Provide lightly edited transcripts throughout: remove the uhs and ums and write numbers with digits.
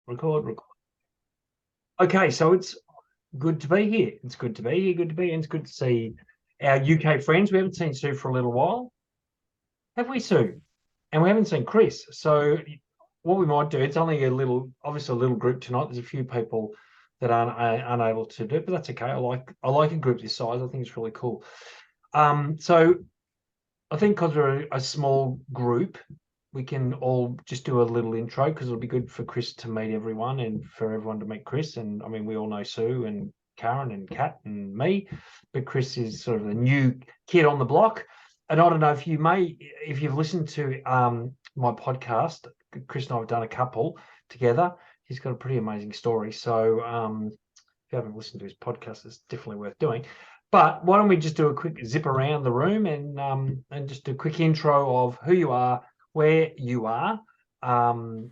Record. Okay, so it's good to be here. It's good to be here. Good to be, and it's good to see our UK friends. We haven't seen Sue for a little while, have we, Sue? And we haven't seen Chris. So what we might do, it's only obviously a little group tonight. There's a few people that aren't unable to do it, but that's okay. I like a group this size. I think it's really cool. So I think because we're a small group, we can all just do a little intro because it'll be good for Chris to meet everyone and for everyone to meet Chris. And I mean, we all know Sue and Karen and Kat and me, but Chris is sort of the new kid on the block. And I don't know if you've listened to my podcast, Chris and I have done a couple together. He's got a pretty amazing story. So if you haven't listened to his podcast, it's definitely worth doing. But why don't we just do a quick zip around the room and just do a quick intro of who you are, where you are. Tell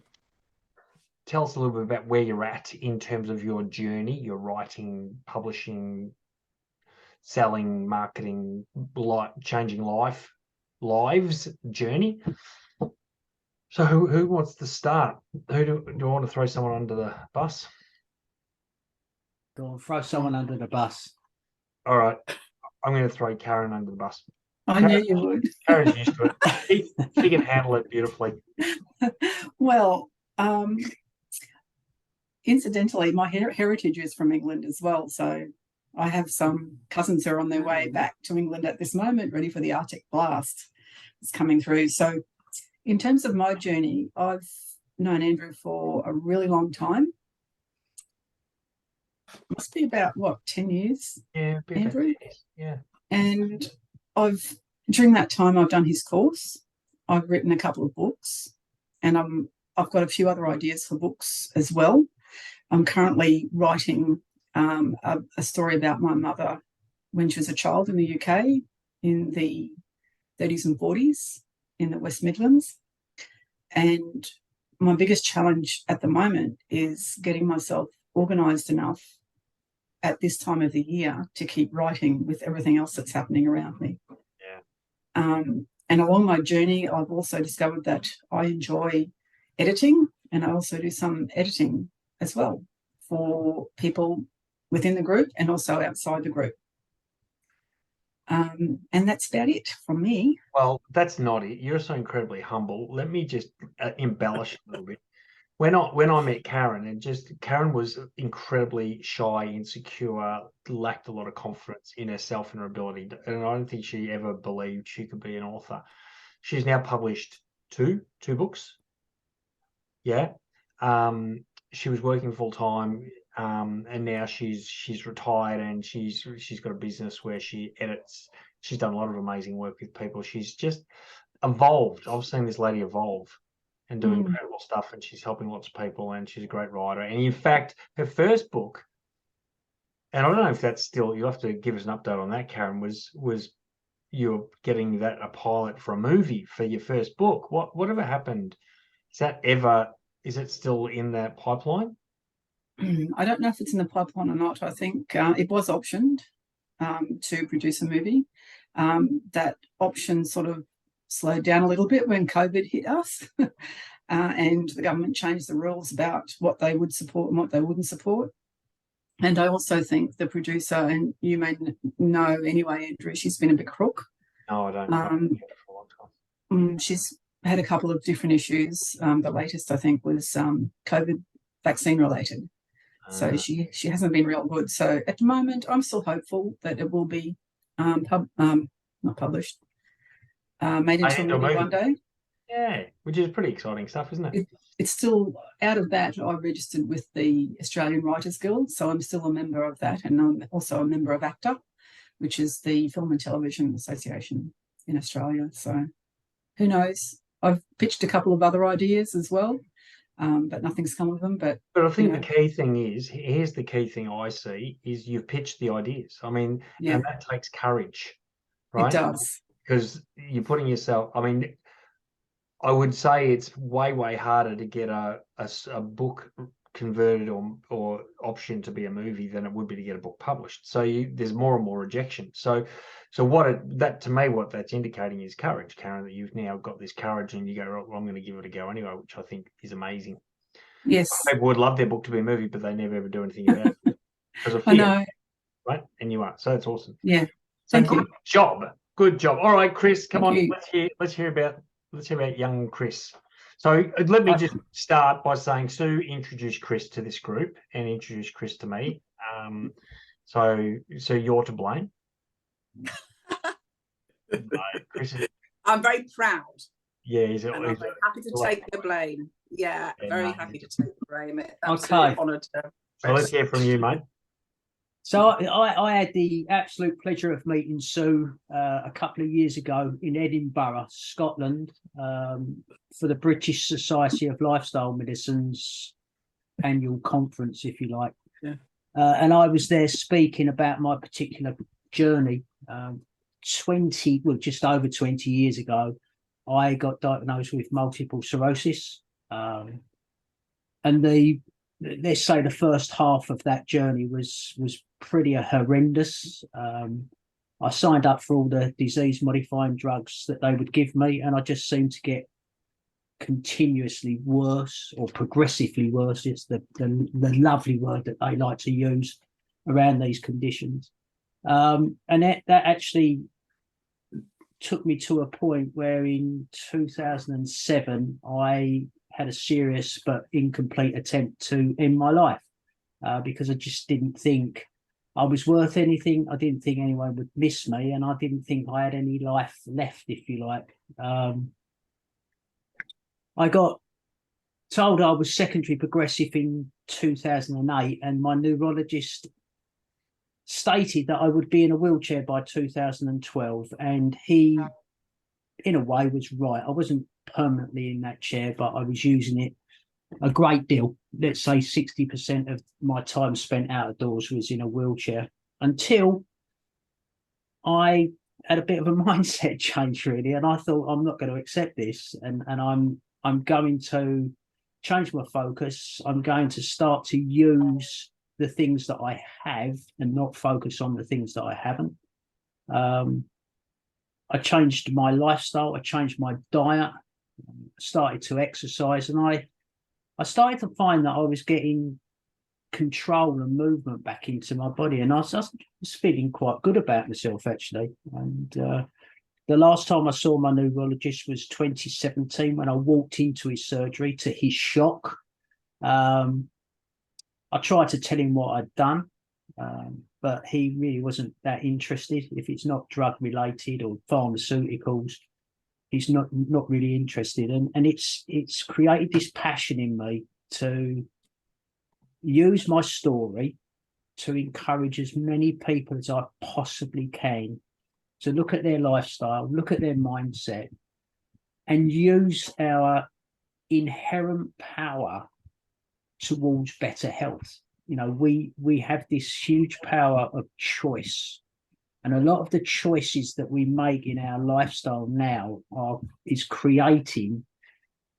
us a little bit about where you're at in terms of your journey, your writing, publishing, selling, marketing, changing lives journey. So who wants to start? Who do I want to throw someone under the bus? Go on, throw someone under the bus. All right. I'm going to throw Karen under the bus. I knew you would. Karen's used to it. She can handle it beautifully. Well, incidentally, my heritage is from England as well. So I have some cousins who are on their way back to England at this moment, ready for the Arctic blast that's coming through. So in terms of my journey, I've known Andrew for a really long time. Must be about, 10 years? Yeah, Andrew? Yeah. And during that time, I've done his course. I've written a couple of books, and I've got a few other ideas for books as well. I'm currently writing a story about my mother when she was a child in the UK in the 30s and 40s in the West Midlands. And my biggest challenge at the moment is getting myself organised enough at this time of the year to keep writing with everything else that's happening around me. Yeah. And along my journey, I've also discovered that I enjoy editing, and I also do some editing as well for people within the group and also outside the group. And that's about it from me. Well, that's not it. You're so incredibly humble. Let me just embellish a little bit. When I met Karen, Karen was incredibly shy, insecure, lacked a lot of confidence in herself and her ability, and I don't think she ever believed she could be an author. She's now published two books. Yeah. She was working full time, and now she's retired, and she's got a business where she edits. She's done a lot of amazing work with people. She's just evolved. I've seen this lady evolve and do incredible stuff, and she's helping lots of people, and she's a great writer. And in fact, her first book, and I don't know if that's still, you'll have to give us an update on that, Karen, was you're getting that a pilot for a movie for your first book. Whatever happened? Is it still in that pipeline? I don't know if it's in the pipeline or not. I think it was optioned to produce a movie. That option sort of slowed down a little bit when COVID hit us and the government changed the rules about what they would support and what they wouldn't support. And I also think the producer, and you may know anyway, Andrew, she's been a bit crook. No, I don't know. For a long time. She's had a couple of different issues. The latest, I think, was COVID vaccine related. So she hasn't been real good. So at the moment, I'm still hopeful that it will be not published. Made into a movie one day. Yeah, which is pretty exciting stuff, isn't it? It's still, out of that, I registered with the Australian Writers Guild, so I'm still a member of that, and I'm also a member of ACTA, which is the Film and Television Association in Australia. So who knows? I've pitched a couple of other ideas as well, but nothing's come of them. But I think the key thing is, here's the key thing I see, is you've pitched the ideas. I mean, and that takes courage, right? It does. Because you're putting yourself, I mean, I would say it's way harder to get a book converted or option to be a movie than it would be to get a book published. So there's more and more rejection. So what that's indicating is courage, Karen, that you've now got this courage and you go, well, I'm going to give it a go anyway, which I think is amazing. Yes, People would love their book to be a movie, but they never ever do anything about it because of I fear, know. right? And you are, so that's awesome. Yeah. So Thank good you. job, good job. All right, Chris, come Thank on, you. let's hear about young Chris. So let me just start by saying, Sue introduced Chris to this group and introduced Chris to me. So you're to blame. Chris is, I'm very proud. yeah, And I'm very happy to take the blame. Yeah, very happy to take the blame. Absolutely honoured to. So let's hear from you, mate. So I had the absolute pleasure of meeting Sue a couple of years ago in Edinburgh, Scotland, for the British Society of Lifestyle Medicine's annual conference, if you like. Yeah. And I was there speaking about my particular journey. Just over 20 years ago, I got diagnosed with multiple sclerosis. And let's say the first half of that journey was pretty horrendous. I signed up for all the disease modifying drugs that they would give me, and I just seemed to get continuously worse, or progressively worse. It's the lovely word that they like to use around these conditions. And that actually took me to a point where in 2007 I had a serious but incomplete attempt to end my life, because I just didn't think I was worth anything. I didn't think anyone would miss me, and I didn't think I had any life left, if you like. I got told I was secondary progressive in 2008, and my neurologist stated that I would be in a wheelchair by 2012, and he, in a way, was right. I wasn't permanently in that chair, but I was using it a great deal. Let's say 60% of my time spent out of doors was in a wheelchair, until I had a bit of a mindset change, really, and I thought, I'm not going to accept this, and I'm going to change my focus. I'm going to start to use the things that I have and not focus on the things that I haven't. I changed my lifestyle. I changed my diet. Started to exercise, and I started to find that I was getting control and movement back into my body, and I was feeling quite good about myself, actually. And the last time I saw my neurologist was 2017, when I walked into his surgery, to his shock. I tried to tell him what I'd done, but he really wasn't that interested. If it's not drug related or pharmaceuticals, he's not really interested. And it's created this passion in me to use my story to encourage as many people as I possibly can to look at their lifestyle, look at their mindset, and use our inherent power towards better health. You know, we have this huge power of choice, and a lot of the choices that we make in our lifestyle now is creating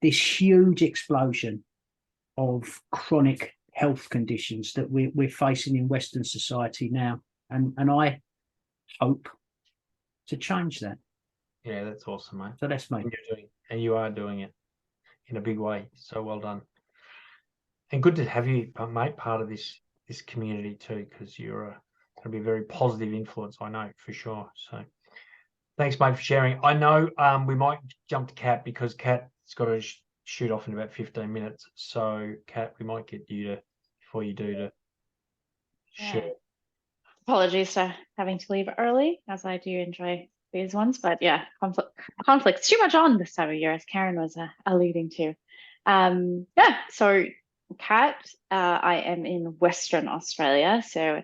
this huge explosion of chronic health conditions that we're facing in Western society now, and I hope to change that. Yeah, that's awesome, mate. So that's me. And you are doing it in a big way. So well done. And good to have you, mate, part of this community too, because you're going to be a very positive influence, I know, for sure. So thanks, mate, for sharing. I know we might jump to Kat, because Kat's got to shoot off in about 15 minutes. So, Kat, we might get you to, before you do, to share. Apologies for having to leave early, as I do enjoy these ones. But yeah, conflict's too much on this time of year, as Karen was alluding to. Yeah, so Kat, I am in Western Australia, so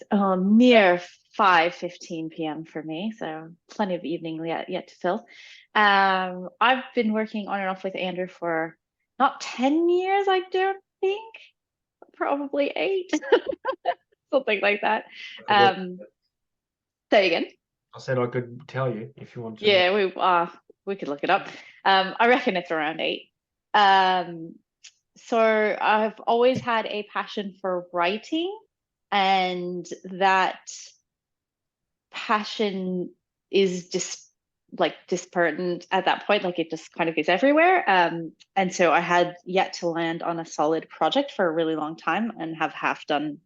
it's near 5:15 p.m. for me, so plenty of evening yet to fill. I've been working on and off with Andrew for not 10 years, I don't think, probably 8, something like that. Say again. I said I could tell you if you want to. Yeah, we could look it up. I reckon it's around 8. So I've always had a passion for writing, and that passion is just like dispersion at that point, like it just kind of is everywhere. And so I had yet to land on a solid project for a really long time and have half done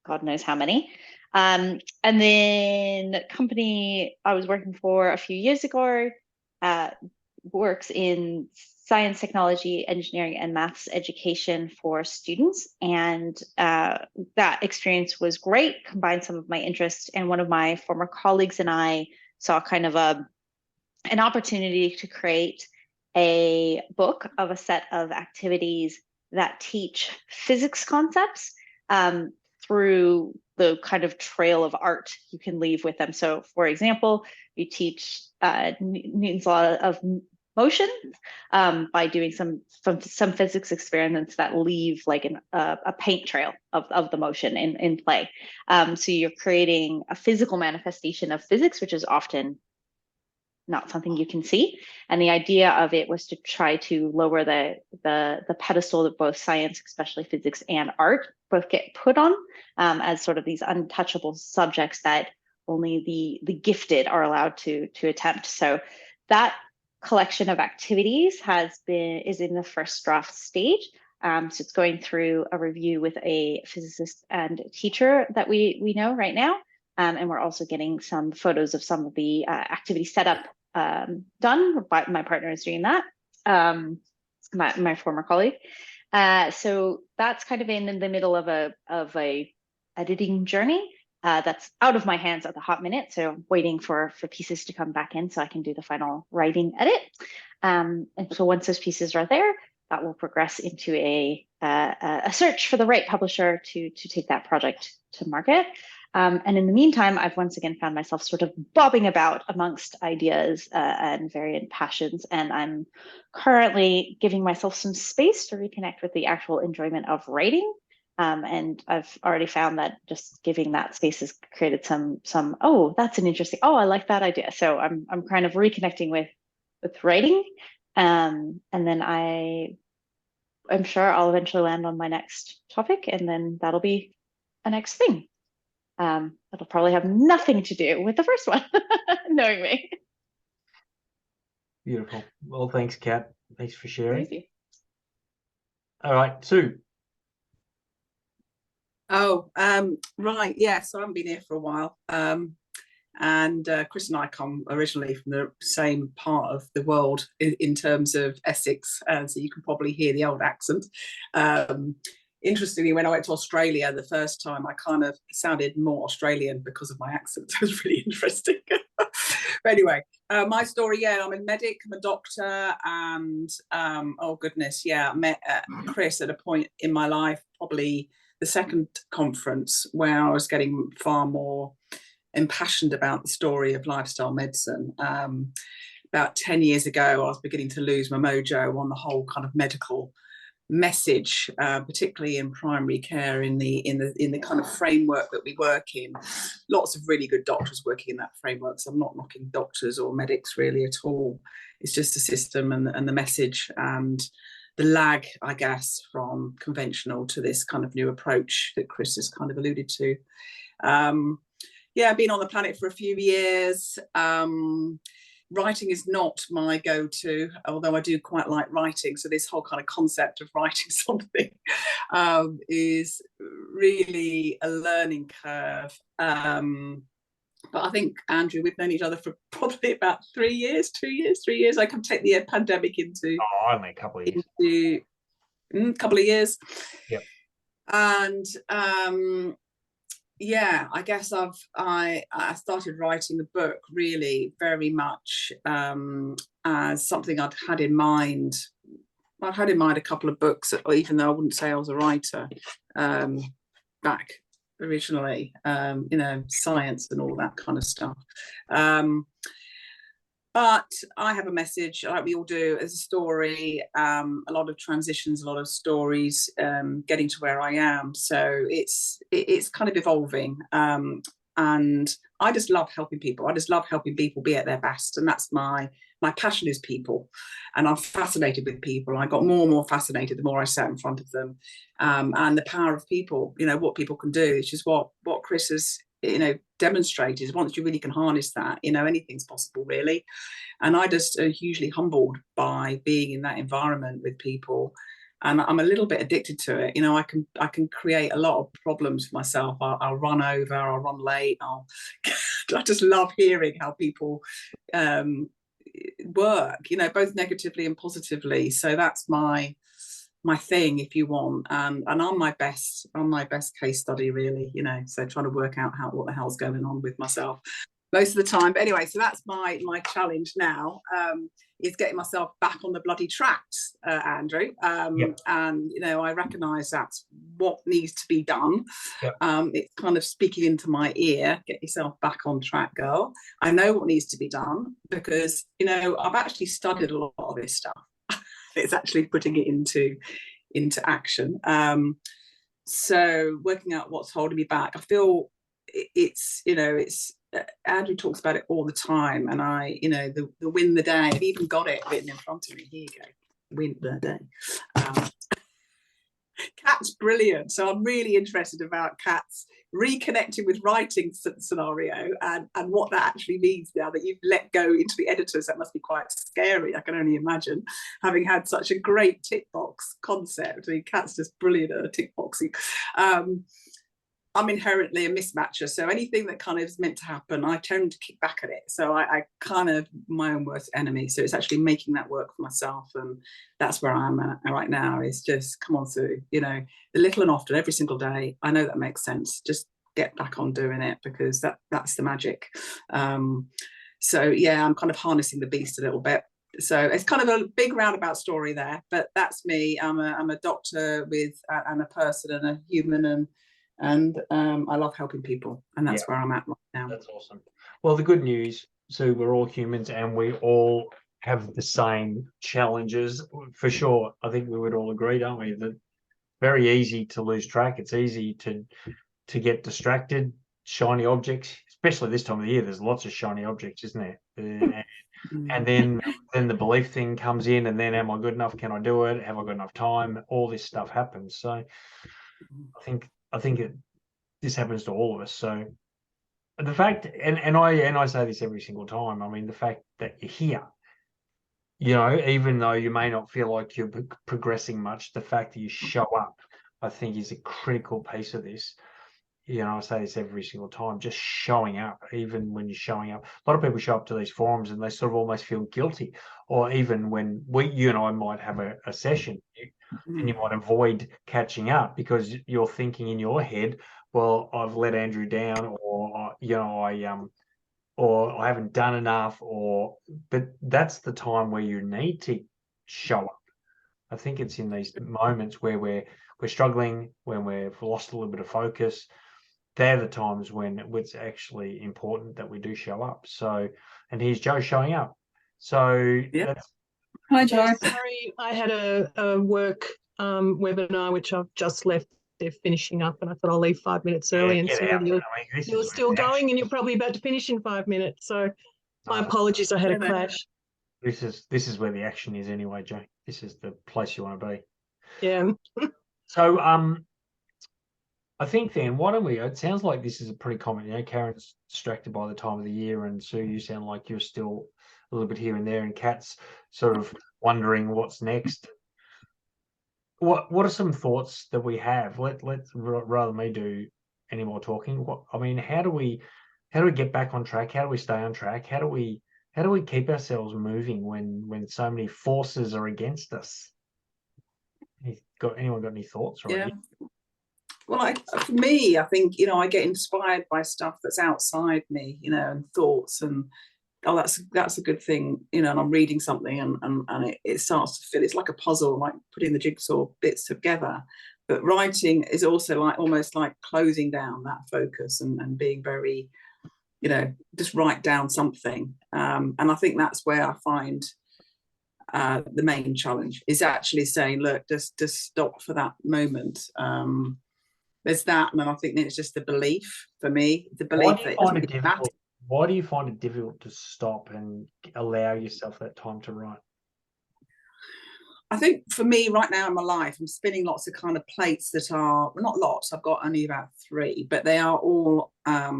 God knows how many. And then company I was working for a few years ago works in science, technology, engineering, and maths education for students. And that experience was great, combined some of my interests. And one of my former colleagues and I saw kind of an opportunity to create a book of a set of activities that teach physics concepts through the kind of trail of art you can leave with them. So, for example, you teach Newton's law of motion by doing some physics experiments that leave like a paint trail of the motion in play. So you're creating a physical manifestation of physics, which is often not something you can see. And the idea of it was to try to lower the pedestal that both science, especially physics, and art both get put on as sort of these untouchable subjects that only the gifted are allowed to attempt. So that collection of activities is in the first draft stage. So it's going through a review with a physicist and teacher that we know right now. And we're also getting some photos of some of the activity setup done. My partner is doing that, my former colleague. So that's kind of in the middle of a editing journey that's out of my hands at the hot minute. So I'm waiting for pieces to come back in so I can do the final writing edit. And so once those pieces are there, that will progress into a search for the right publisher to take that project to market. And in the meantime, I've once again found myself sort of bobbing about amongst ideas and variant passions. And I'm currently giving myself some space to reconnect with the actual enjoyment of writing. And I've already found that just giving that space has created some, oh, that's an interesting, oh, I like that idea. So I'm kind of reconnecting with writing. And then I'm sure I'll eventually land on my next topic, and then that'll be a next thing. It'll probably have nothing to do with the first one, knowing me. Beautiful. Well, thanks, Kat. Thanks for sharing. Crazy. All right, Sue. Oh, right. Yeah, so I haven't been here for a while. And Chris and I come originally from the same part of the world in terms of Essex, so you can probably hear the old accent. Interestingly, when I went to Australia the first time, I kind of sounded more Australian because of my accent. It was really interesting. But anyway, my story, yeah, I'm a medic, I'm a doctor, and oh goodness, yeah, I met Chris at a point in my life, probably the second conference, where I was getting far more impassioned about the story of lifestyle medicine. About 10 years ago, I was beginning to lose my mojo on the whole kind of medical message, particularly in primary care, in the kind of framework that we work in. Lots of really good doctors working in that framework, so I'm not knocking doctors or medics really at all. It's just the system and the message and the lag, I guess, from conventional to this kind of new approach that Chris has kind of alluded to. Yeah, I've been on the planet for a few years. Writing is not my go-to, although I do quite like writing. So this whole kind of concept of writing something is really a learning curve. But I think, Andrew, we've known each other for probably about 3 years, 2 years, 3 years. I can take the pandemic into only a couple of years. Couple of years. Yep. And yeah, I guess I started writing the book really very much as something I'd had in mind. I'd had in mind a couple of books, even though I wouldn't say I was a writer back originally, you know, science and all that kind of stuff. But I have a message, like we all do, as a story, a lot of transitions, a lot of stories, getting to where I am. So it's kind of evolving. And I just love helping people. I just love helping people be at their best. And that's my passion is people. And I'm fascinated with people. I got more and more fascinated the more I sat in front of them. And the power of people, you know, what people can do, which is what Chris has demonstrated. Once you really can harness that, anything's possible really. And I just are hugely humbled by being in that environment with people. And I'm a little bit addicted to it. I can create a lot of problems for myself. I'll run over, I'll run late. I just love hearing how people work, both negatively and positively. So that's my thing, if you want. And I'm my best case study, really. So trying to work out what the hell's going on with myself most of the time. But anyway, so that's my challenge now, is getting myself back on the bloody tracks, Andrew. Yep. And I recognise that's what needs to be done. Yep. It's kind of speaking into my ear, get yourself back on track, girl. I know what needs to be done, because I've actually studied a lot of this stuff. It's actually putting it into action. So working out what's holding me back. I feel it's Andrew talks about it all the time, and the win the day. I've even got it written in front of me. Here you go, win the day. Kat's brilliant, so I'm really interested about Kat's reconnecting with writing scenario and what that actually means now that you've let go into the editors. That must be quite scary. I can only imagine, having had such a great tick box concept. I mean, Kat's just brilliant at tick boxing. I'm inherently a mismatcher, so anything that kind of is meant to happen, I tend to kick back at it. So I kind of my own worst enemy. So it's actually making that work for myself, and that's where I am at right now. Is just come on through, the little and often, every single day. I know that makes sense. Just get back on doing it, because that's the magic. So yeah, I'm kind of harnessing the beast a little bit. So it's kind of a big roundabout story there, but that's me. I'm a doctor and a person and a human, and I love helping people, and that's where I'm at right now. That's awesome. Well, the good news, so we're all humans and we all have the same challenges for sure. I think we would all agree, don't we, that very easy to lose track. It's easy to get distracted. Shiny objects, especially this time of the year, there's lots of shiny objects, isn't there? And then the belief thing comes in, and then am I good enough? Can I do it? Have I got enough time? All this stuff happens. So I think this happens to all of us. So the fact, and I say this every single time, I mean, the fact that you're here, even though you may not feel like you're progressing much, the fact that you show up, I think, is a critical piece of this. I say this every single time, just showing up, even when you're showing up. A lot of people show up to these forums and they sort of almost feel guilty, or even when you and I might have a session, and you might avoid catching up because you're thinking in your head, well, I've let Andrew down, or I haven't done enough, but that's the time where you need to show up. I think it's in these moments where we're struggling, when we've lost a little bit of focus. They're the times when it's actually important that we do show up. So, and here's Joe showing up. So that's. Hi, Joe. Yeah, sorry, I had a work webinar which I've just left. They're finishing up, and I thought I'll leave 5 minutes early, and so you're still going, and you're probably about to finish in 5 minutes. So my apologies, I had a clash. This is where the action is anyway, Joe. This is the place you want to be. Yeah. So I think then, why don't we? It sounds like this is a pretty common. Karen's distracted by the time of the year, and Sue, you sound like you're still a little bit here and there, and Kat's sort of wondering what's next. What are some thoughts that we have? Let's rather than me do any more talking. How do we get back on track? How do we stay on track? How do we keep ourselves moving when so many forces are against us? Anyone got any thoughts? Yeah. Well, for me, I think, I get inspired by stuff that's outside me, and thoughts, and that's a good thing, and I'm reading something and it starts to feel, it's like a puzzle, like putting the jigsaw bits together. But writing is also almost like closing down that focus and being very, just write down something. And I think that's where I find the main challenge is actually saying, look, just stop for that moment. There's that, and then I think it's just the belief for me, the belief that it doesn't really matter. Why do you find it difficult to stop and allow yourself that time to write? I think for me right now in my life, I'm spinning lots of kind of plates that are, well, not lots, I've got only about 3, but they are all, I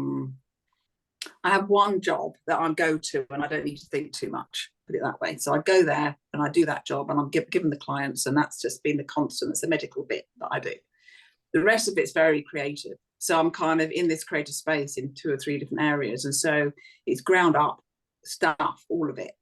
have one job that I go to and I don't need to think too much, put it that way. So I go there and I do that job and I'm given the clients, and that's just been the constant. It's a medical bit that I do. The rest of it's very creative. So I'm kind of in this creative space in 2 or 3 different areas. And so it's ground up stuff, all of it.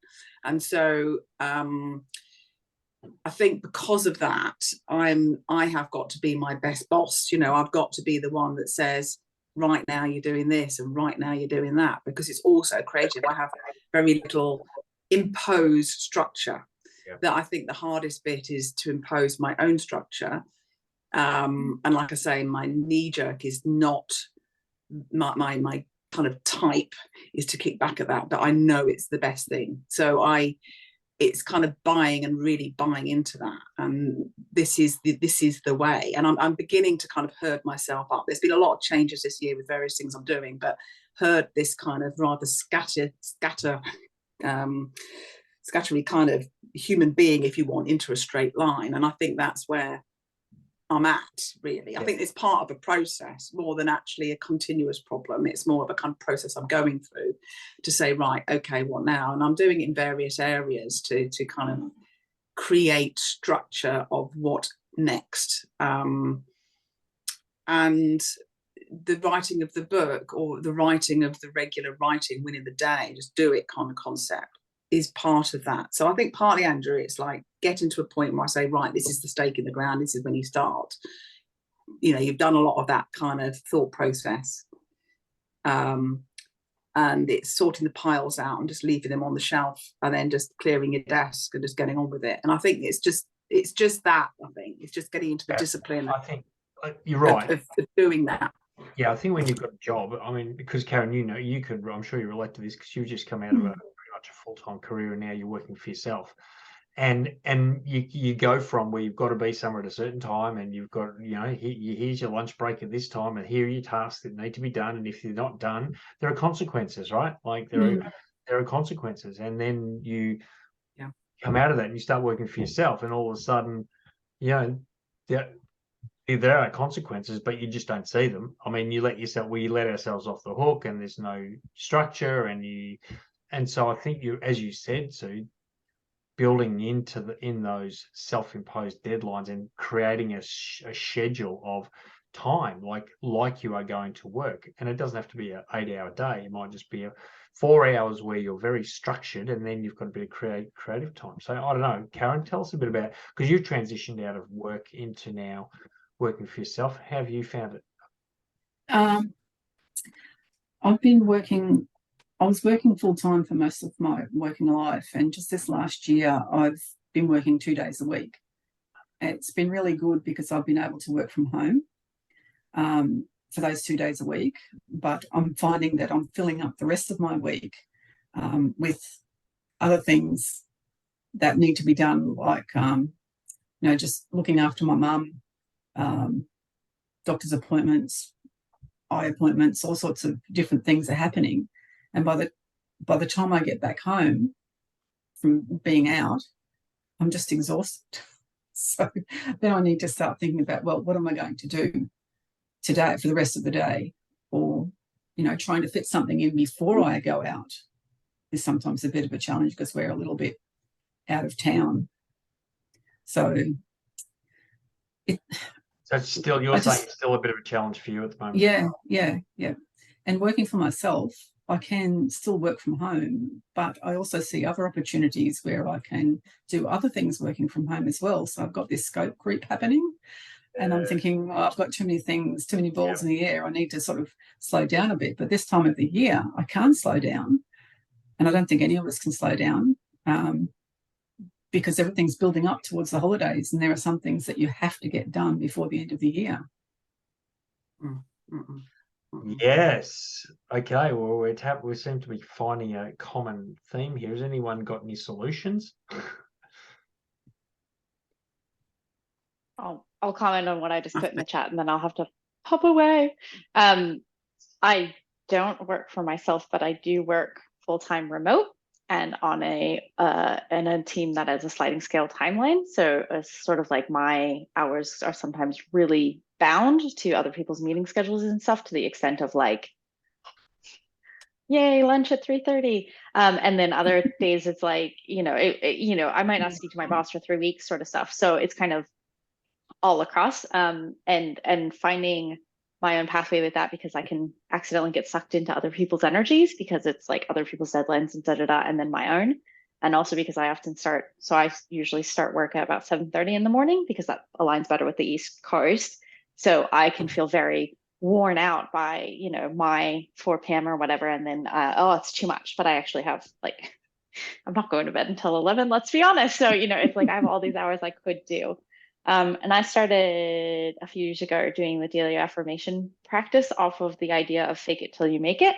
And so I think because of that, I have got to be my best boss. You know, I've got to be the one that says, right now you're doing this and right now you're doing that, because it's also creative. I have very little imposed structure. That I think the hardest bit is to impose my own structure. And like I say, my knee jerk is not my kind of type is to kick back at that, but I know it's the best thing. So it's kind of buying and really buying into that, and this is the way. And I'm beginning to kind of herd myself up. There's been a lot of changes this year with various things I'm doing, but herd this kind of rather scattery kind of human being, if you want, into a straight line. And I think that's where I'm at, really. I think it's part of a process more than actually a continuous problem. It's more of a kind of process I'm going through to say, right, okay, what now? And I'm doing it in various areas to kind of create structure of what next. And the writing of the book, or the writing of the regular writing, winning the day, just do it kind of concept, is part of that. So I think partly, Andrew, it's like getting to a point where I say, right, this is the stake in the ground, this is when you start. You know, you've done a lot of that kind of thought process, and it's sorting the piles out and just leaving them on the shelf, and then just clearing your desk and just getting on with it. And I think it's just that. I think it's just getting into the discipline. I think you're right of doing that. Yeah, I think when you've got a job, I mean, because Karen, you know, you could, I'm sure you relate to this because you've just come out of pretty much a full-time career, and now you're working for yourself. And you go from where you've got to be somewhere at a certain time, and you've got, you know, here's your lunch break at this time, and here are your tasks that need to be done. And if they're not done, there are consequences, right? Like there are consequences. And then you come out of that and you start working for yourself, and all of a sudden, you know, there are consequences, but you just don't see them. I mean, we let ourselves off the hook, and there's no structure, and so I think as you said, Sue, building in those self-imposed deadlines and creating a schedule of time, like you are going to work. And it doesn't have to be an 8-hour day. It might just be 4 hours where you're very structured, and then you've got a bit of creative time. So I don't know, Karen, tell us a bit about, because you've transitioned out of work into now working for yourself. How have you found it? I was working full-time for most of my working life, and just this last year I've been working 2 days a week. It's been really good because I've been able to work from home for those 2 days a week, but I'm finding that I'm filling up the rest of my week with other things that need to be done, like you know, just looking after my mum, doctor's appointments, eye appointments, all sorts of different things are happening. And by the time I get back home from being out, I'm just exhausted. So then I need to start thinking about, well, what am I going to do today for the rest of the day? Or, you know, trying to fit something in before I go out is sometimes a bit of a challenge because we're a little bit out of town. So it's still, you're saying it's still a bit of a challenge for you at the moment. Yeah. And working for myself, I can still work from home, but I also see other opportunities where I can do other things working from home as well. So I've got this scope creep happening, and I'm thinking, oh, I've got too many things, too many balls in the air. I need to sort of slow down a bit. But this time of the year, I can't slow down, and I don't think any of us can slow down because everything's building up towards the holidays, and there are some things that you have to get done before the end of the year. Yes. Okay. Well, we seem to be finding a common theme here. Has anyone got any solutions? I'll comment on what I just put in the chat, and then I'll have to hop away. I don't work for myself, but I do work full-time remote. and on a team that has a sliding scale timeline. So it's sort of like my hours are sometimes really bound to other people's meeting schedules and stuff, to the extent of like, yay, lunch at 3:30. And then other days it's like, I might not speak to my boss for 3 weeks, sort of stuff. So it's kind of all across, and finding my own pathway with that, because I can accidentally get sucked into other people's energies because it's like other people's deadlines and and then my own. And also because I usually start work at about 7:30 in the morning, because that aligns better with the East Coast. So I can feel very worn out by, my 4 p.m. or whatever. And then, it's too much, but I actually have like, I'm not going to bed until 11, let's be honest. So, it's like I have all these hours I could do. And I started a few years ago doing the daily affirmation practice off of the idea of fake it till you make it.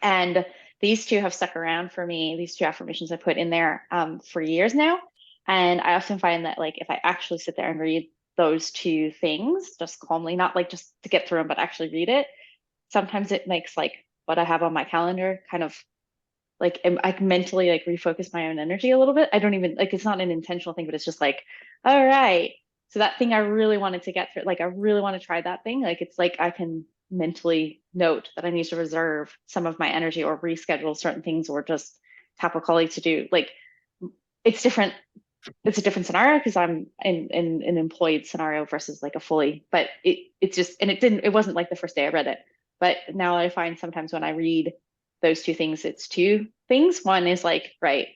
And these two have stuck around for me. These 2 affirmations I put in there for years now. And I often find that like if I actually sit there and read those 2 things just calmly, not like just to get through them, but actually read it, sometimes it makes like what I have on my calendar kind of like I can mentally like refocus my own energy a little bit. I don't even like, it's not an intentional thing, but it's just like, all right, so that thing I really wanted to get through, like I really want to try that thing. Like it's like I can mentally note that I need to reserve some of my energy or reschedule certain things, or just tap a colleague to do. Like it's different. It's a different scenario because I'm in an employed scenario versus like a fully, but it's just, and it wasn't like the first day I read it, but now I find sometimes when I read those 2 things, it's 2 things. One is like, right,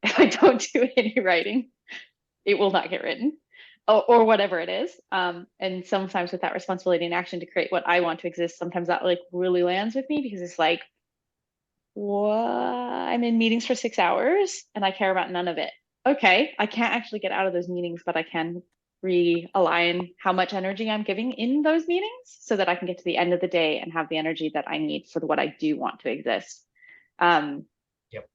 if I don't do any writing, it will not get written, or whatever it is. And sometimes with that responsibility and action to create what I want to exist, sometimes that like really lands with me, because it's like, what? I'm in meetings for 6 hours and I care about none of it. Okay, I can't actually get out of those meetings, but I can realign how much energy I'm giving in those meetings so that I can get to the end of the day and have the energy that I need for what I do want to exist. Yep.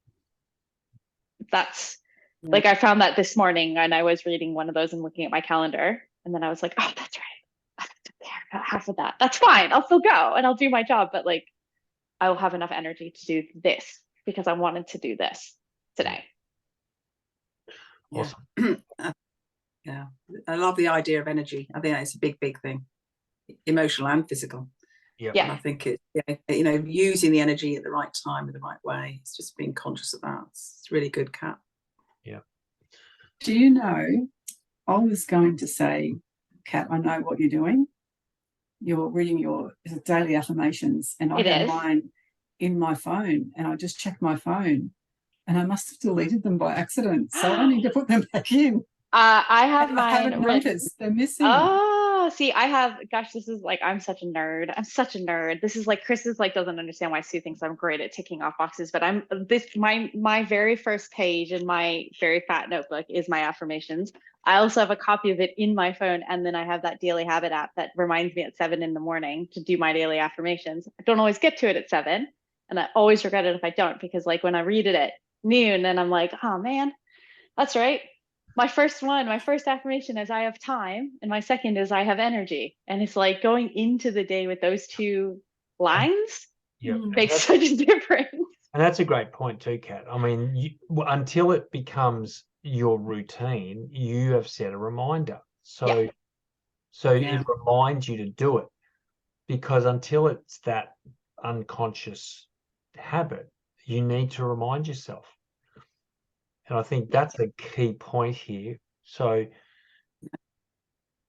Like I found that this morning, and I was reading one of those and looking at my calendar, and then I was like, oh, that's right. I care about half of that. That's fine. I'll still go and I'll do my job, but like I will have enough energy to do this because I wanted to do this today. Awesome. Yeah, I love the idea of energy. I think that's a big thing, emotional and physical. Yeah. And I think using the energy at the right time in the right way. It's just being conscious of that. It's really good, Kat. Yeah. Do you know, I was going to say, Kat, I know what you're doing. You're reading your daily affirmations, and I have mine in my phone, and I just checked my phone and I must have deleted them by accident. So I need to put them back in. I have mine. I haven't noticed. They're missing. Oh, see, I have, gosh, this is like, I'm such a nerd. I'm such a nerd. This is like, Chris is like, doesn't understand why Sue thinks I'm great at ticking off boxes, but my very first page in my very fat notebook is my affirmations. I also have a copy of it in my phone. And then I have that daily habit app that reminds me at 7 in the morning to do my daily affirmations. I don't always get to it at 7. And I always regret it if I don't, because like when I read it at noon and I'm like, oh man, that's right. My first affirmation is I have time, and my second is I have energy. And it's like going into the day with those 2 lines makes such a difference. And that's a great point too, Kat. I mean, until it becomes your routine, you have set a reminder. So it reminds you to do it, because until it's that unconscious habit, you need to remind yourself. And I think that's the key point here. So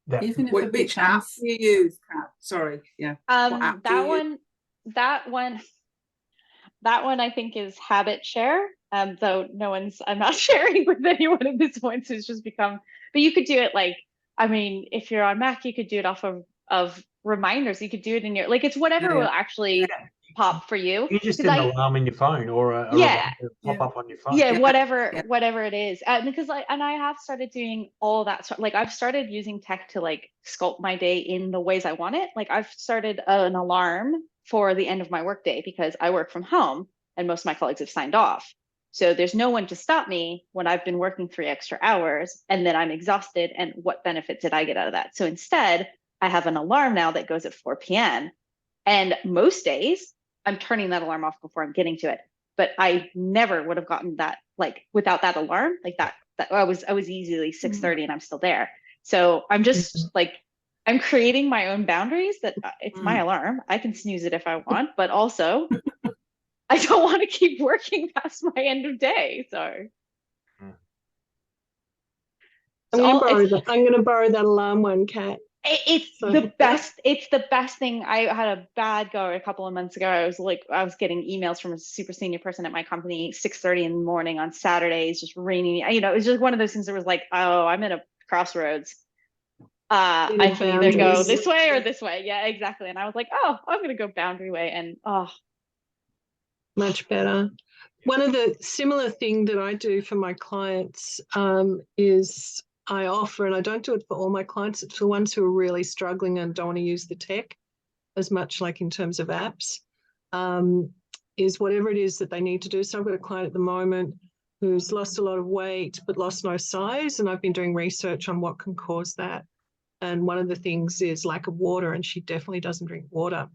that, even if which app do you use, Kat? Sorry, yeah. That one I think is Habit Share. Though I'm not sharing with anyone at this point, so it's just become. But you could do it like, I mean, if you're on Mac, you could do it off of reminders. You could do it in your, like, it's whatever will actually pop for you. You just an alarm in your phone, or a reminder pop up on your phone. Whatever it is. Because I have started doing all that. So, like, I've started using tech to like sculpt my day in the ways I want it. Like, I've started an alarm for the end of my workday because I work from home and most of my colleagues have signed off. So there's no one to stop me when I've been working 3 extra hours and then I'm exhausted. And what benefit did I get out of that? So instead, I have an alarm now that goes at 4 p.m. And most days, I'm turning that alarm off before I'm getting to it. but I never would have gotten that, like, without that alarm, like that I was easily 6:30 and I'm still there. So I'm just like, I'm creating my own boundaries that it's my alarm. I can snooze it if I want, but also I don't want to keep working past my end of day. So I'm going to borrow that alarm one, Kat. It's the best. It's the best thing. I had a bad go a couple of months ago. I was getting emails from a super senior person at my company, 6:30 in the morning on Saturdays, just ringing me. You know, it was just one of those things that was like, oh, I'm at a crossroads. I can either go this way or this way. Yeah, exactly. And I was like, oh, I'm going to go boundary way. And much better. One of the similar thing that I do for my clients is I offer, and I don't do it for all my clients, it's for ones who are really struggling and don't want to use the tech as much, like in terms of apps, is whatever it is that they need to do. So I've got a client at the moment who's lost a lot of weight but lost no size, and I've been doing research on what can cause that. And one of the things is lack of water, and she definitely doesn't drink water.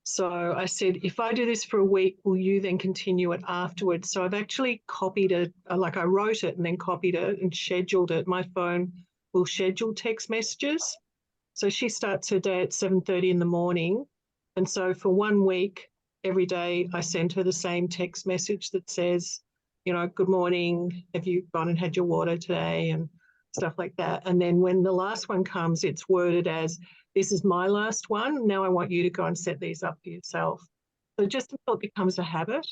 So I said, if I do this for a week, will you then continue it afterwards? So I've actually copied it, like I wrote it and then copied it and scheduled it. My phone will schedule text messages. So she starts her day at 7:30 in the morning. And so for 1 week, every day I send her the same text message that says, you know, good morning, have you gone and had your water today, and stuff like that. And then when the last one comes, it's worded as, this is my last one. Now I want you to go and set these up for yourself. So just until it becomes a habit.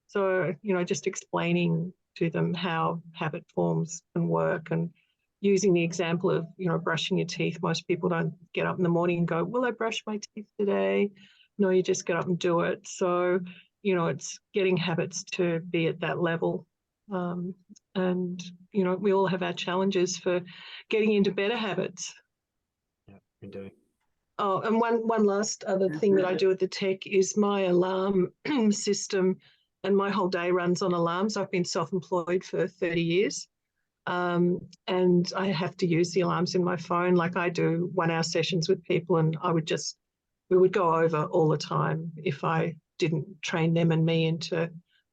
So, you know, just explaining to them how habit forms can work, and using the example of, you know, brushing your teeth. Most people don't get up in the morning and go, will I brush my teeth today? No, you just get up and do it. So, you know, it's getting habits to be at that level. And, you know, we all have our challenges for getting into better habits. Yeah, we do. Oh, and one last other thing that I do with the tech is my alarm system, and my whole day runs on alarms. I've been self-employed for 30 years, and I have to use the alarms in my phone. Like I do 1 hour sessions with people, and we would go over all the time if I didn't train them and me into,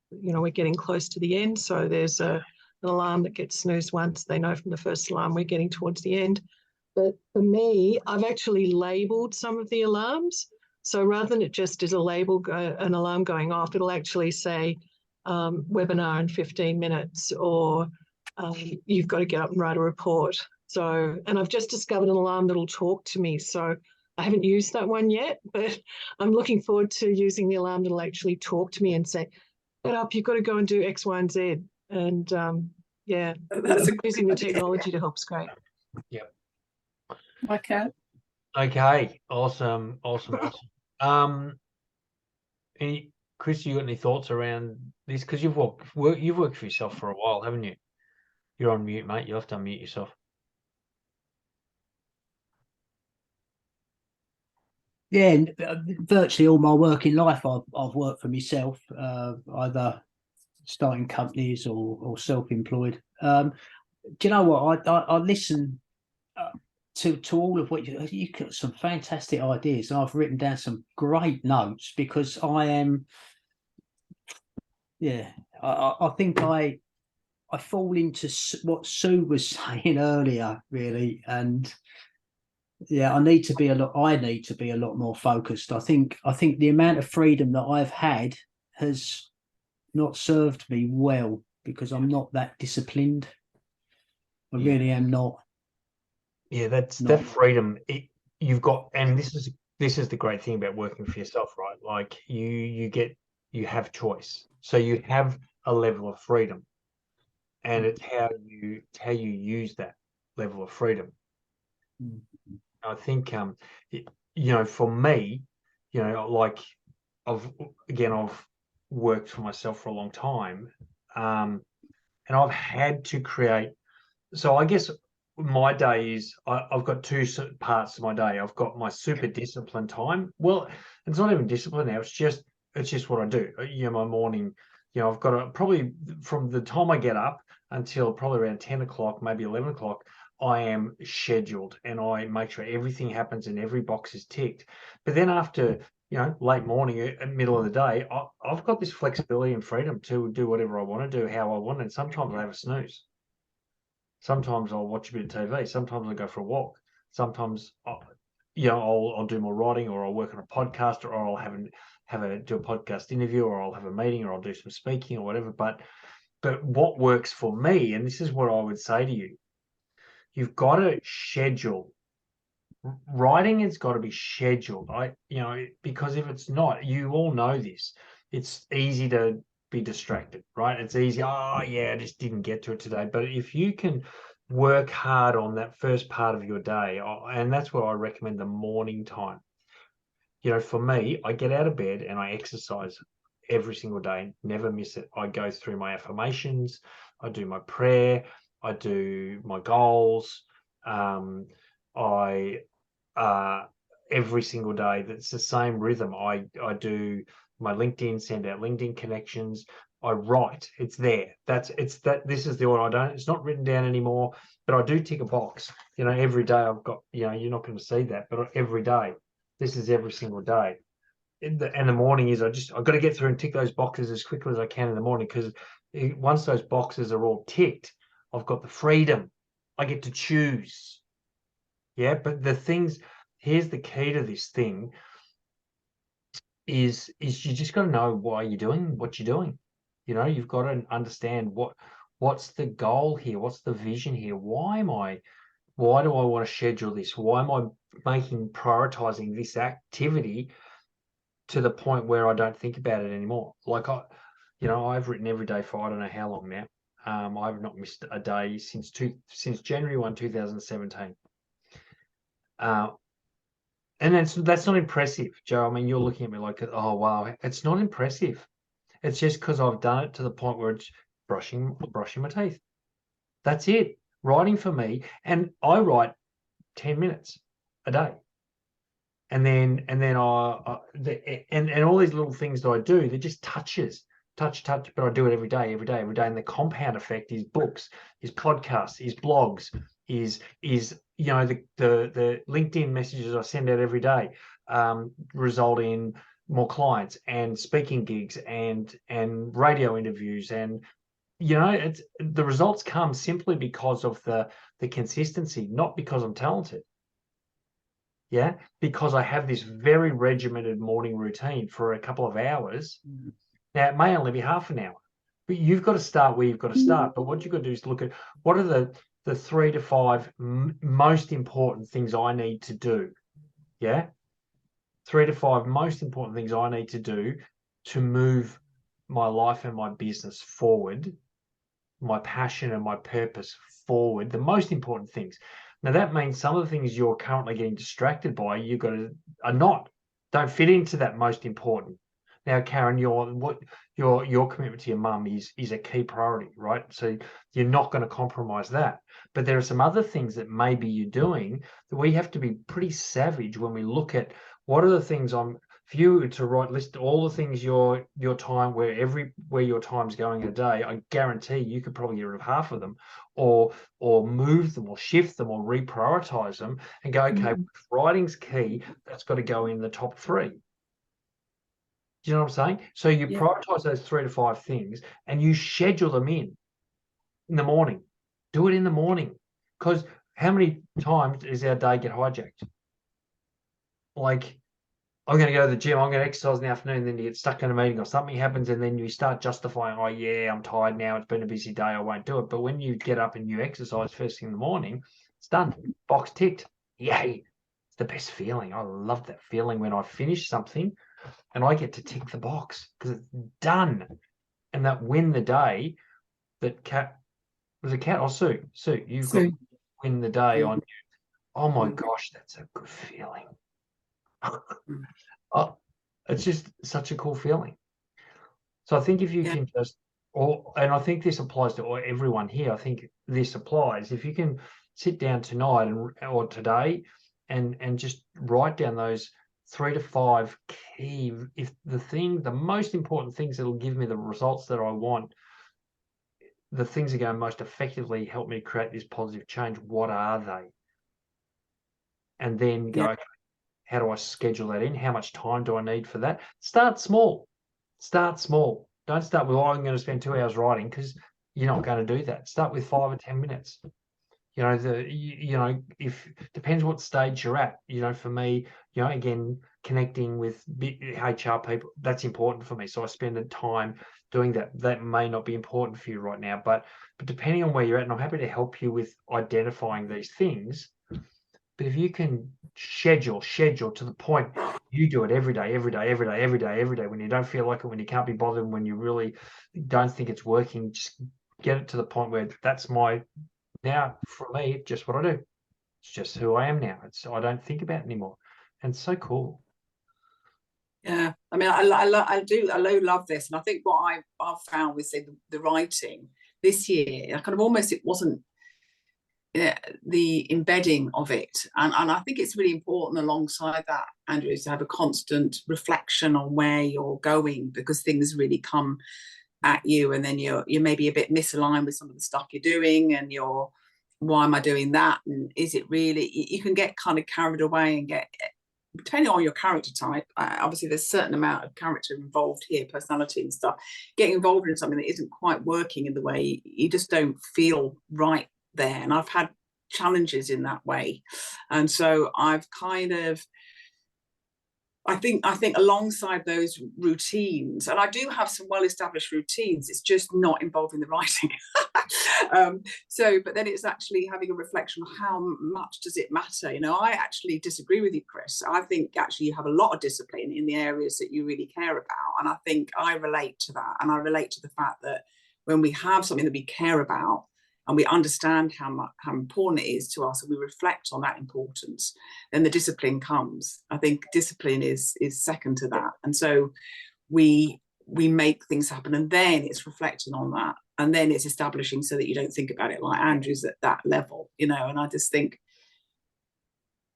you know, we're getting close to the end. So there's an alarm that gets snoozed once. They know from the first alarm we're getting towards the end. But for me, I've actually labelled some of the alarms. So rather than it just as a label, an alarm going off, it'll actually say webinar in 15 minutes, or you've got to get up and write a report. So, and I've just discovered an alarm that'll talk to me. So I haven't used that one yet, but I'm looking forward to using the alarm that'll actually talk to me and say, get up, you've got to go and do X, Y, and Z. And yeah, using the technology to help is great. Yep. Okay. Okay. Awesome. Chris, you got any thoughts around this? Because you've worked for yourself for a while, haven't you? You're on mute, mate. You'll have to unmute yourself. Yeah, virtually all my working life, I've worked for myself, either starting companies or self-employed. Do you know what? I listen to all of what you got some fantastic ideas, and I've written down some great notes, because I am, yeah, I think I fall into what Sue was saying earlier, really, and yeah, I need to be a lot more focused. I think the amount of freedom that I've had has not served me well, because I'm not that disciplined. I really am not. Yeah, that freedom you've got, and this is the great thing about working for yourself, right? Like you have choice, so you have a level of freedom, and it's how you use that level of freedom. I think you know, for me, you know, like I've worked for myself for a long time, and I've had to create. So I guess my day is I've got two parts of my day. I've got my super disciplined time. Well, it's not even discipline now. It's just what I do. You know, my morning. You know, I've got probably from the time I get up until probably around 10 o'clock, maybe 11 o'clock. I am scheduled, and I make sure everything happens and every box is ticked. But then after late morning, middle of the day, I've got this flexibility and freedom to do whatever I want to do, how I want. And sometimes I have a snooze. Sometimes I'll watch a bit of TV. Sometimes I go for a walk. Sometimes, I'll do more writing, or I'll work on a podcast, or I'll do a podcast interview, or I'll have a meeting, or I'll do some speaking or whatever. But what works for me, and this is what I would say to you, you've got to schedule. Writing has got to be scheduled. Because if it's not, you all know this. It's easy to be distracted, right? It's easy. Oh yeah, I just didn't get to it today. But if you can work hard on that first part of your day, and that's what I recommend, the morning time. For me, I get out of bed and I exercise every single day, never miss it. I go through my affirmations, I do my prayer, I do my goals. I every single day, that's the same rhythm. I do my LinkedIn, send out LinkedIn connections. I write. It's there. This is the order. It's not written down anymore, but I do tick a box. Every day I've got, you're not going to see that, but every day, this is every single day. And the morning is, I've got to get through and tick those boxes as quickly as I can in the morning, because once those boxes are all ticked, I've got the freedom. I get to choose. Yeah, but here's the key to this thing is you just got to know why you're doing what you're doing. You've got to understand what's the goal here, what's the vision here, why do I want to schedule this? Why am I prioritizing this activity to the point where I don't think about it anymore? Like I've written every day for I don't know how long now. I've not missed a day since January 1, 2017. And that's not impressive, Joe. I mean, you're looking at me like, oh wow, it's not impressive. It's just because I've done it to the point where it's brushing my teeth. That's it. Writing for me, and I write 10 minutes a day, and then and all these little things that I do, they're just touch, but I do it every day, and the compound effect is books, is podcasts, is blogs, is the LinkedIn messages I send out every day result in more clients and speaking gigs and radio interviews, and it's the results come simply because of the consistency, not because I'm talented. Yeah, because I have this very regimented morning routine for a couple of hours. Now, it may only be half an hour, but you've got to start where you've got to start. But what you've got to do is look at what are the 3 to 5 most important things I need to do. Yeah, 3 to 5 most important things I need to do to move my life and my business forward, my passion and my purpose forward, the most important things. Now, that means some of the things you're currently getting distracted by, don't fit into that most important. Now, Karen, your commitment to your mum is a key priority, right? So you're not going to compromise that. But there are some other things that maybe you're doing that we have to be pretty savage when we look at what are the things for you to list all the things your time, where your time's going a day. I guarantee you could probably get rid of half of them, or move them, or shift them, or reprioritize them, and go, okay, writing's key. That's got to go in the top 3. Do you know what I'm saying? So you prioritize those 3 to 5 things, and you schedule them in the morning. Do it in the morning, because how many times does our day get hijacked? Like, I'm going to go to the gym, I'm going to exercise in the afternoon, then you get stuck in a meeting or something happens, and then you start justifying, oh yeah, I'm tired now, it's been a busy day, I won't do it. But when you get up and you exercise first thing in the morning, it's done. Box ticked. Yay. It's the best feeling. I love that feeling when I finish something and I get to tick the box because it's done. And that win the day, that Cat, was it Cat or Sue? Sue, you've got to win the day on you. Oh my gosh, that's a good feeling. Oh, it's just such a cool feeling. So I think if you can and I think this applies to everyone here. I think this applies. If you can sit down tonight or today and just write down those 3 to 5 key, the most important things that'll give me the results that I want, the things that are going to most effectively help me create this positive change, what are they? And then go, okay, How do I schedule that in? How much time do I need for that? Start small. Start small. Don't start with, oh, I'm going to spend 2 hours writing, because you're not going to do that. Start with 5 or 10 minutes. You know, if depends what stage you're at. You know, for me, you know, again, connecting with HR people, that's important for me. So I spend the time doing that. That may not be important for you right now, but depending on where you're at, and I'm happy to help you with identifying these things. But if you can schedule to the point you do it every day, when you don't feel like it, when you can't be bothered, when you really don't think it's working, just get it to the point where that's now for me, just what I do. It's just who I am now. I don't think about it anymore. And it's so cool. Yeah, I mean, I do love this, and I think what I've found with, say, the writing this year, I kind of almost, it wasn't the embedding of it, and I think it's really important alongside that, Andrew, is to have a constant reflection on where you're going, because things really come at you, and then you're maybe a bit misaligned with some of the stuff you're doing, and why am I doing that, and is it really, you can get kind of carried away and get, depending on your character type, obviously there's a certain amount of character involved here, personality and stuff, getting involved in something that isn't quite working in the way, you just don't feel right there. And I've had challenges in that way, and so I've kind of, I think alongside those routines, and I do have some well-established routines, it's just not involving the writing. But then it's actually having a reflection on how much does it matter. You know, I actually disagree with you, Chris. I think actually you have a lot of discipline in the areas that you really care about, and I think I relate to that, and I relate to the fact that when we have something that we care about, and we understand how important it is to us, and we reflect on that importance, then the discipline comes. I think discipline is second to that. And so we make things happen, and then it's reflecting on that, and then it's establishing so that you don't think about it like Andrew's at that level, you know. And I just think,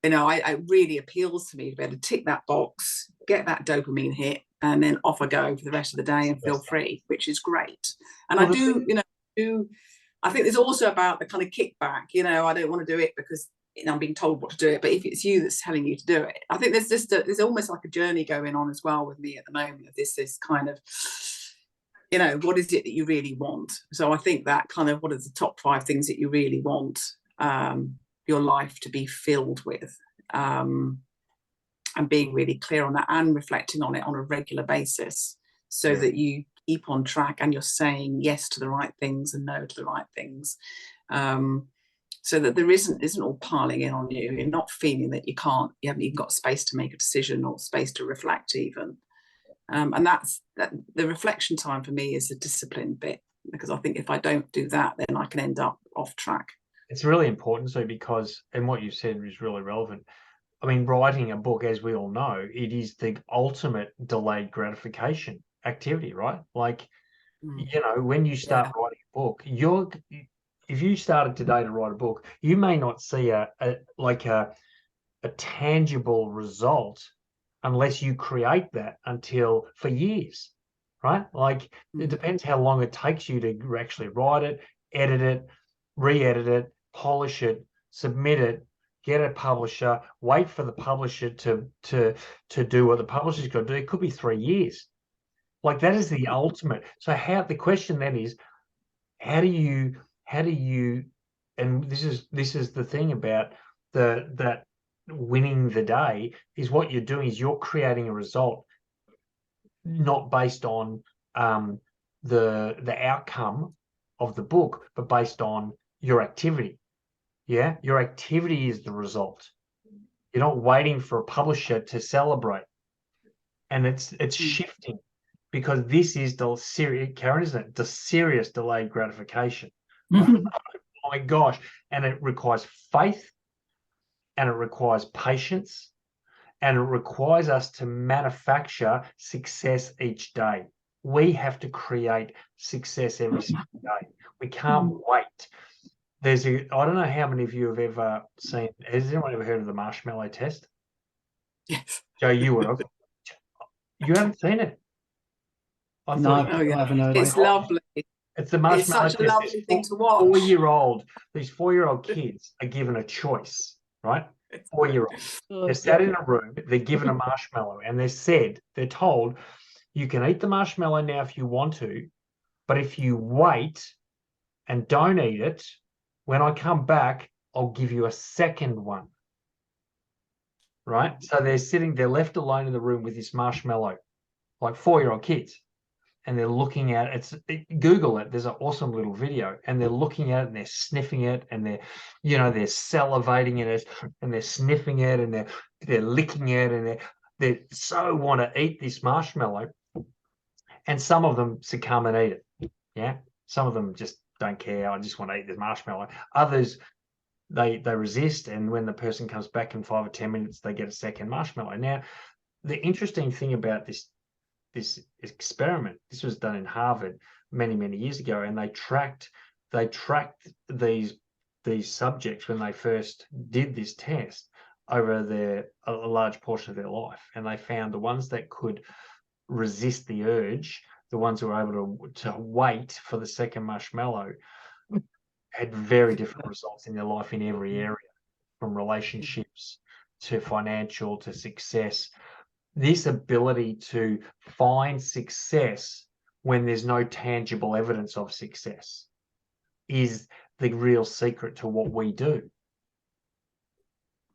you know, it really appeals to me to be able to tick that box, get that dopamine hit, and then off I go for the rest of the day and feel free, which is great. And well, I think there's also about the kind of kickback, you know, I don't want to do it because, you know, I'm being told what to do it, but if it's you that's telling you to do it, I think there's almost like a journey going on as well with me at the moment of this kind of, you know, what is it that you really want? So I think that kind of, what are the top 5 things that you really want your life to be filled with, and being really clear on that and reflecting on it on a regular basis, so that you keep on track and you're saying yes to the right things and no to the right things, so that there isn't all piling in on you. You're not feeling that you haven't even got space to make a decision or space to reflect even. And that's the reflection time for me is the discipline bit, because I think if I don't do that, then I can end up off track. It's really important, so because, and what you said is really relevant. I mean, writing a book, as we all know, it is the ultimate delayed gratification activity, right? Like, you know, when you start writing a book, if you started today to write a book, you may not see a tangible result unless you create that for years, right? Like, it depends how long it takes you to actually write it, edit it, re-edit it, polish it, submit it, get a publisher, wait for the publisher to do what the publisher's got to do. It could be 3 years. Like, that is the ultimate. So the question then is, how do you, and this is the thing about that winning the day, is what you're doing is you're creating a result not based on the outcome of the book, but based on your activity. Yeah, your activity is the result. You're not waiting for a publisher to celebrate, and it's shifting, because this is the serious, Karen, isn't it? The serious delayed gratification. Oh my gosh! And it requires faith, and it requires patience, and it requires us to manufacture success each day. We have to create success every single day. We can't wait. I don't know how many of you have ever seen, has anyone ever heard of the marshmallow test? Yes. Joe, you would have. You haven't seen it? I haven't heard it's lovely. It's the marshmallow test. It's such a lovely thing to watch. 4-year-old, these 4-year-old kids are given a choice, right? 4-year-old. Oh, They're sat in a room, they're given a marshmallow, and they're told, you can eat the marshmallow now if you want to, but if you wait and don't eat it, when I come back, I'll give you a second one. Right? So they're left alone in the room with this marshmallow, like 4-year-old kids. And they're looking at it. Google it. There's an awesome little video, and they're looking at it and they're sniffing it, and they're salivating in it, and they're sniffing it, and they're licking it, and they so want to eat this marshmallow. And some of them succumb and eat it. Yeah. Some of them just don't care. I just want to eat this marshmallow. Others, they resist, and when the person comes back in 5 or 10 minutes, they get a second marshmallow. Now, the interesting thing about this experiment, this was done in Harvard many years ago, and they tracked these subjects when they first did this test over a large portion of their life, and they found the ones that could resist the urge, the ones who were able to wait for the second marshmallow, had very different results in their life in every area, from relationships to financial to success. This ability to find success when there's no tangible evidence of success is the real secret to what we do.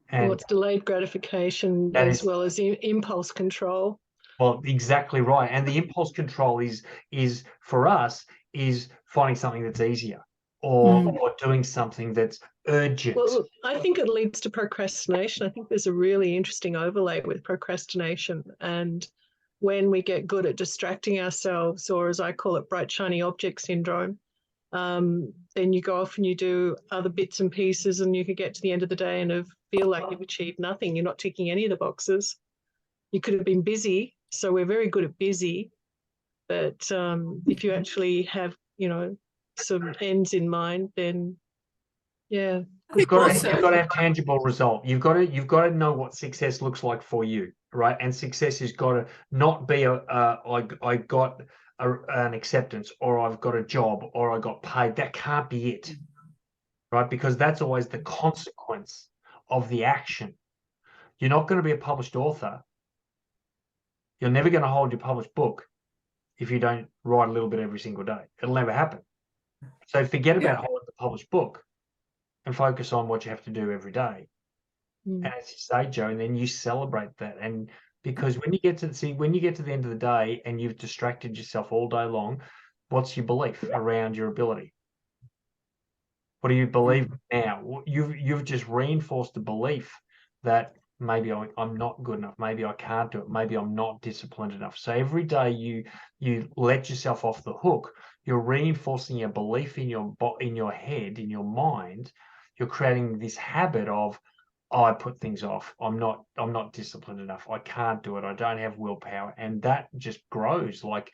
And it's delayed gratification as well as impulse control. Well, exactly right. And the impulse control is for us is finding something that's easier, or doing something that's urgent. Well, look, I think it leads to procrastination. I think there's a really interesting overlay with procrastination. And when we get good at distracting ourselves, or as I call it, bright, shiny object syndrome, then you go off and you do other bits and pieces, and you could get to the end of the day and feel like you've achieved nothing. You're not ticking any of the boxes. You could have been busy. So we're very good at busy. But if you actually have, some ends in mind, then yeah. You've got to have tangible result. You've got to know what success looks like for you, right? And success has got to not be I got an acceptance, or I've got a job, or I got paid. That can't be it, right? Because that's always the consequence of the action. You're not going to be a published author. You're never going to hold your published book if you don't write a little bit every single day. It'll never happen. So forget about holding the published book and focus on what you have to do every day. And as you say, Joe, and then you celebrate that. And because when you get to the end of the day and you've distracted yourself all day long, what's your belief around your ability? What do you believe now? You've just reinforced the belief that maybe I'm not good enough. Maybe I can't do it. Maybe I'm not disciplined enough. So every day you let yourself off the hook, you're reinforcing a belief in your head, in your mind. You're creating this habit of, I put things off. I'm not disciplined enough. I can't do it. I don't have willpower. And that just grows like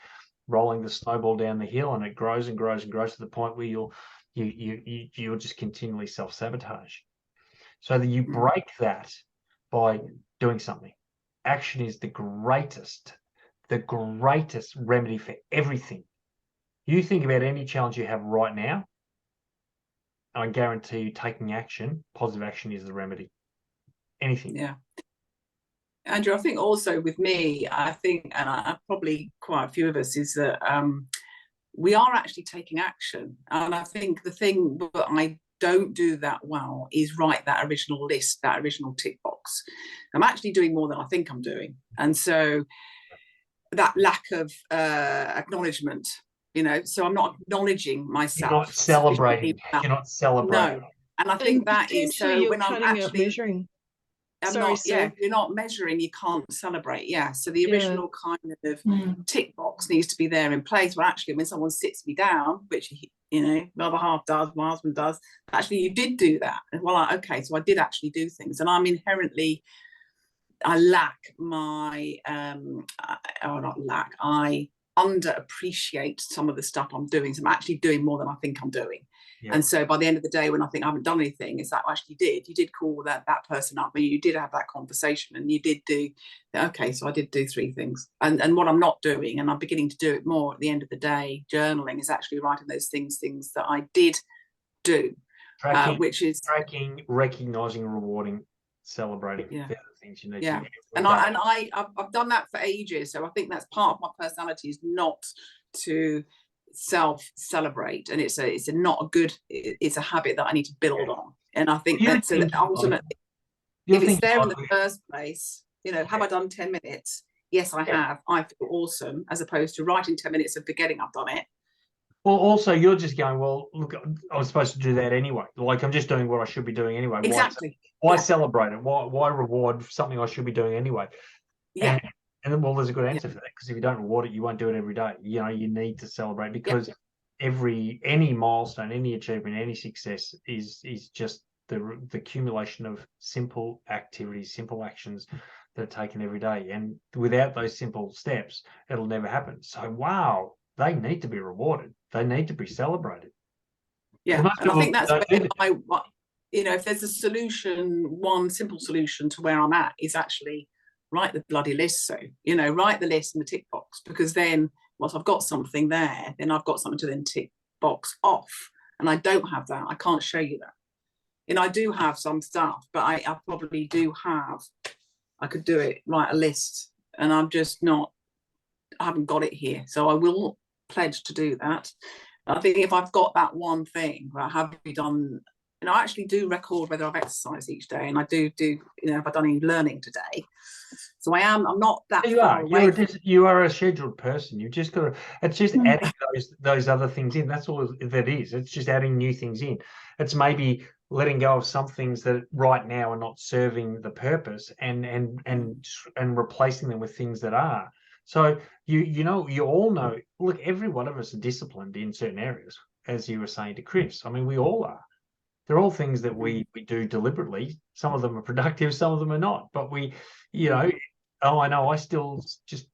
rolling the snowball down the hill, and it grows and grows and grows to the point where you'll just continually self-sabotage. So that you break that by doing something. Action is the greatest remedy for everything. You think about any challenge you have right now, and I guarantee you, taking action, positive action, is the remedy. Anything. Yeah. Andrew, I think also with me, I think, and probably quite a few of us, is that we are actually taking action. And I think the thing that I don't do that well is write that original list, that original tick box. I'm actually doing more than I think I'm doing. And so that lack of acknowledgement, so I'm not acknowledging myself. You're not celebrating. You're not celebrating. No. And I think that is so when I'm actually measuring. If you're not measuring, you can't celebrate. Yeah. So the original kind of tick box needs to be there in place. Well, actually, when someone sits me down, which the other half does, my husband does, actually you did do that. And well, okay, so I did actually do things, and I'm inherently, I lack my I underappreciate some of the stuff I'm doing. So I'm actually doing more than I think I'm doing. Yeah. And so by the end of the day, when I think I haven't done anything, it's that actually you did call that person up, and you did have that conversation, and you did do, okay, so I did do 3 things. And what I'm not doing, and I'm beginning to do it more at the end of the day, journaling, is actually writing those things that I did do, tracking, which is tracking, recognizing, rewarding. celebrating Yeah. the other things you need Yeah. to do. And I've done that for ages. So I think that's part of my personality, is not to self-celebrate, and it's a habit that I need to build on. And I think that's ultimately, if it's there in the first place, have I done 10 minutes? Yes, I have. I feel awesome, as opposed to writing 10 minutes and forgetting I've done it. Well, also you're just going, well, look, I was supposed to do that anyway. Like, I'm just doing what I should be doing anyway. Exactly. Why celebrate it? Why reward something I should be doing anyway? Yeah. And then, well, there's a good answer for that, because if you don't reward it, you won't do it every day. You need to celebrate, because any milestone, any achievement, any success is just the accumulation of simple activities, simple actions that are taken every day. And without those simple steps, it'll never happen. So, wow, they need to be rewarded. They need to be celebrated. Yeah, and I think that's where if there's a solution, one simple solution to where I'm at is actually write the bloody list. So, write the list and the tick box, because then once I've got something there, then I've got something to then tick box off. And I don't have that. I can't show you that. I do have some stuff, but I probably do have, I could do it, write a list, and I haven't got it here. So I will pledge to do that. I think if I've got that one thing, that have you done, I actually do record whether I've exercised each day, and I do have I done any learning today. So I'm not that far away. You are a scheduled person. You've just got to, it's just adding those other things in. That's all that is. It's just adding new things in. It's maybe letting go of some things that right now are not serving the purpose, and replacing them with things that are. So you all know, look, every one of us are disciplined in certain areas, as you were saying to Chris. I mean, we all are. They're all things that we do deliberately. Some of them are productive, some of them are not. But I know I still just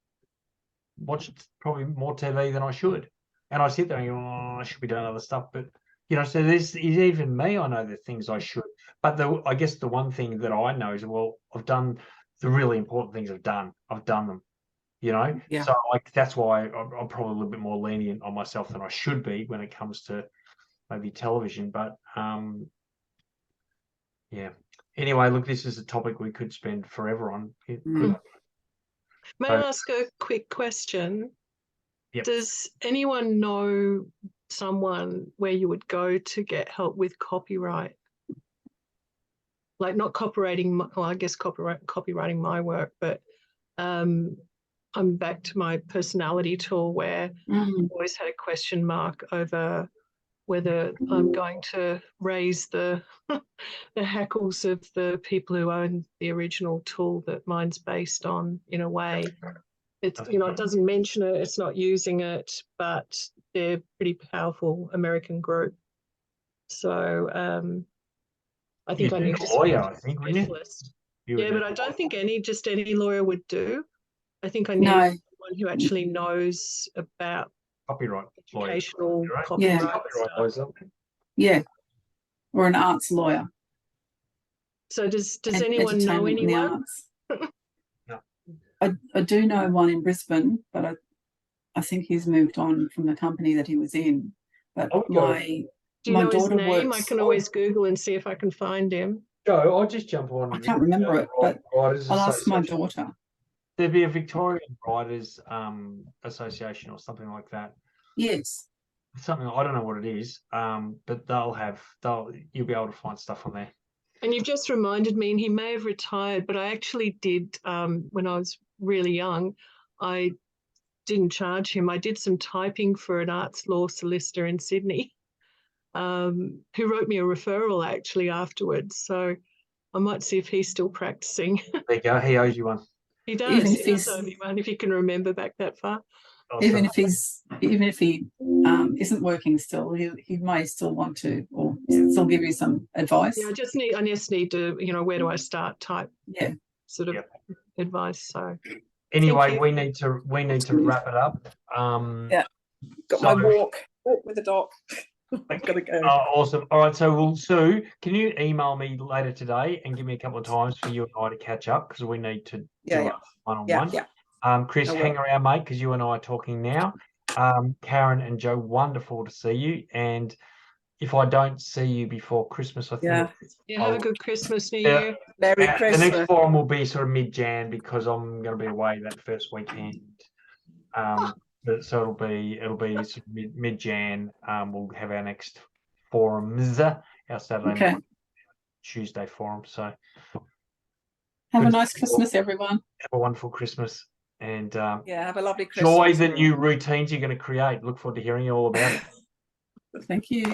watch probably more TV than I should. And I sit there and go, oh, I should be doing other stuff. But, so there's even me, I know the things I should. But I guess the one thing that I know is, well, I've done the really important things I've done them. Yeah. So that's why I'm probably a little bit more lenient on myself than I should be when it comes to maybe television. But anyway, look, this is a topic we could spend forever on. May I ask a quick question? Yep. Does anyone know someone where you would go to get help with copyright? Like, not copywriting, well, I guess copywriting my work, but I'm back to my personality tool, where I've always had a question mark over whether I'm going to raise the the hackles of the people who own the original tool that mine's based on. In a way, it's it doesn't mention it, it's not using it, but they're a pretty powerful American group. So I think I need to speak to a specialist. Yeah, but I don't think any lawyer would do. I think I need someone who actually knows about copyright, educational copyright. Yeah, or an arts lawyer. So does anyone know anyone? No. I do know one in Brisbane, but I think he's moved on from the company that he was in. But do you know his name? I can always Google and see if I can find him. Joe, I'll just jump on. I can't remember it, but I'll ask my daughter. There'd be a Victorian Writers Association or something like that. Yes. Something, I don't know what it is, but you'll be able to find stuff on there. And you've just reminded me, and he may have retired, but I actually did, when I was really young, I didn't charge him. I did some typing for an arts law solicitor in Sydney, who wrote me a referral actually afterwards. So I might see if he's still practicing. There you go. He owes you one. He does. He does owe me one, if you can remember back that far. Awesome. Even if he isn't working still, he may still want to, or still give you some advice. Yeah, I just need to, where do I start type sort of advice. So anyway, we need to wrap it up. Got my walk with the dog. I've got to go. Awesome. All right, so Sue, can you email me later today and give me a couple of times for you and I to catch up, because we need to do a one-on-one. Chris, hang around, mate, because you and I are talking now. Karen and Joe, wonderful to see you. And if I don't see you before Christmas, I think. Yeah. Yeah, have a good Christmas, New Yeah. Year. Merry The next Christmas. forum will be sort of mid-Jan because I'm going to be away that first weekend. So it'll be sort of mid-Jan. We'll have our next forums, our Saturday Okay. night, Tuesday forum. So Have a good nice to- Christmas, everyone. have a wonderful Christmas, and Yeah, have a lovely Christmas. enjoy the new routines you're going to create. Look forward to hearing you all about it. Thank you.